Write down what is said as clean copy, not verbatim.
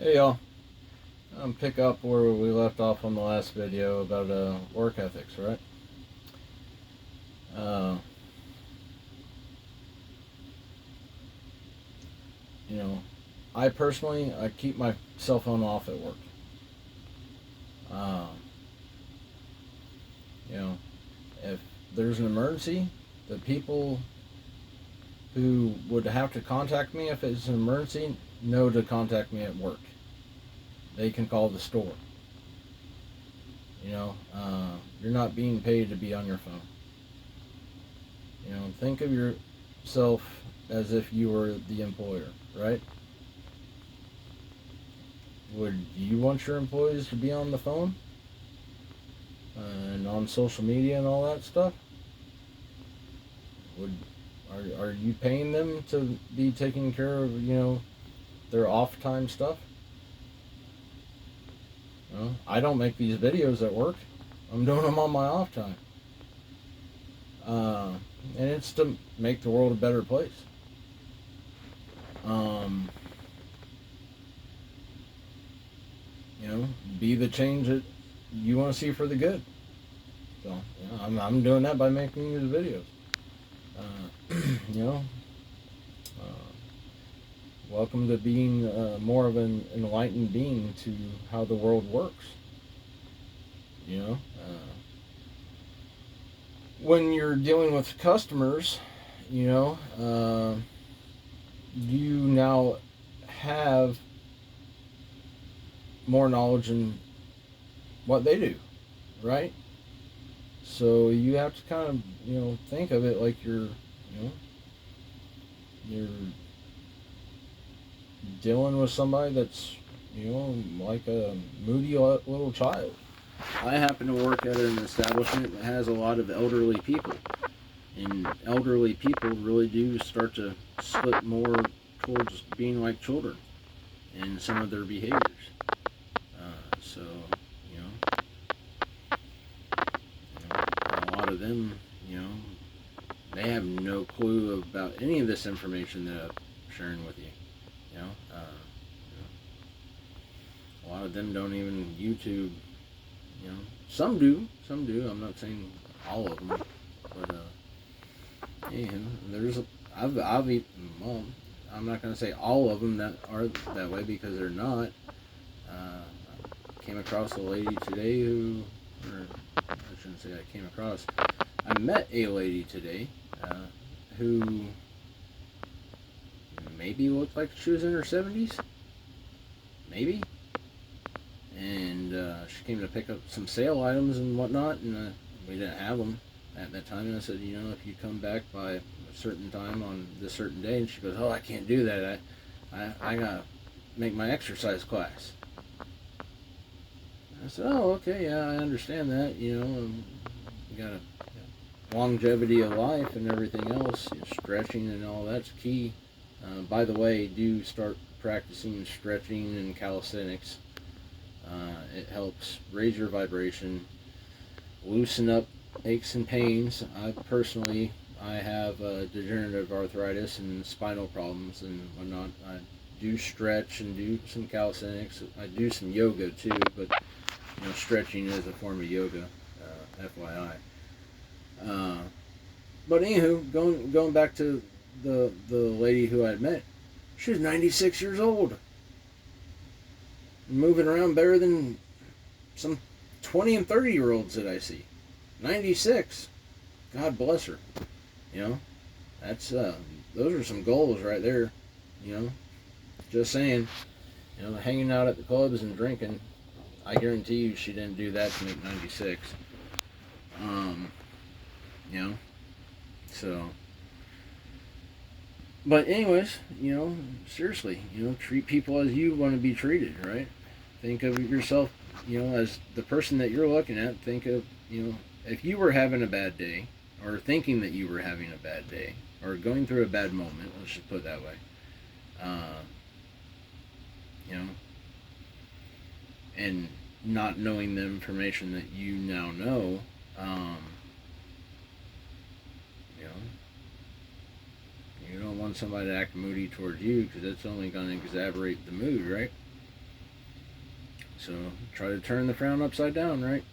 Hey y'all, pick up where we left off on the last video about work ethics, right? Uh, you know, I personally I keep my cell phone off at work. Uh, you know, if there's an emergency, the people who would have to contact me if it's an emergency know to contact me at work. They can call the store. You're not being paid to be on your phone. Think of yourself as if you were the employer, right? Would you want your employees to be on the phone and on social media and all that stuff? Would are you paying them to be taking care of their off time stuff? I don't make these videos at work. I'm doing them on my off time, uh, and it's to make the world a better place. Um, be the change that you want to see for the good. So I'm doing that by making these videos. Uh, you know, uh, Welcome to being more of an enlightened being to how the world works. You know, when you're dealing with customers, you know, you now have more knowledge in what they do, right? So you have to kind of, think of it like you're dealing with somebody that's, like a moody little child. I happen to work at an establishment that has a lot of elderly people, and elderly people really do start to slip more towards being like children in some of their behaviors. So, you know, a lot of them, they have no clue about any of this information that I'm sharing with you. You know, uh, a lot of them don't even YouTube. Some do, some do. I'm not saying all of them, but there's well, I'm not going to say all of them that are that way because they're not. I came across a lady today or I shouldn't say I came across. I met a lady today who maybe looked like she was in her 70s, maybe. And she came to pick up some sale items and whatnot, and we didn't have them at that time. And I said, if you come back by a certain time on this certain day, and she goes, "Oh, I can't do that. I gotta make my exercise class." I said, "Oh, okay, yeah, I understand that. You got a longevity of life and everything else, stretching and all that's key. By the way, do start practicing stretching and calisthenics. It helps raise your vibration, loosen up aches and pains. I have degenerative arthritis and spinal problems and whatnot. I do stretch and do some calisthenics. I do some yoga too, but stretching is a form of yoga, FYI. But anywho, going back to the lady who I met, she was 96 years old, moving around better than some 20 and 30-year-olds that I see. 96. God bless her. You know, that's those are some goals right there. You know, just saying. Hanging out at the clubs and drinking. I guarantee you, she didn't do that to make 96. Um, you know, so. But anyways, seriously, treat people as you want to be treated, right? Think of yourself, as the person that you're looking at. Think of, if you were having a bad day, or thinking that you were having a bad day, or going through a bad moment, let's just put it that way. Uh, you know, and not knowing the information that you now know, you know, you don't want somebody to act moody towards you because that's only going to exacerbate the mood, right? So try to turn the frown upside down, right?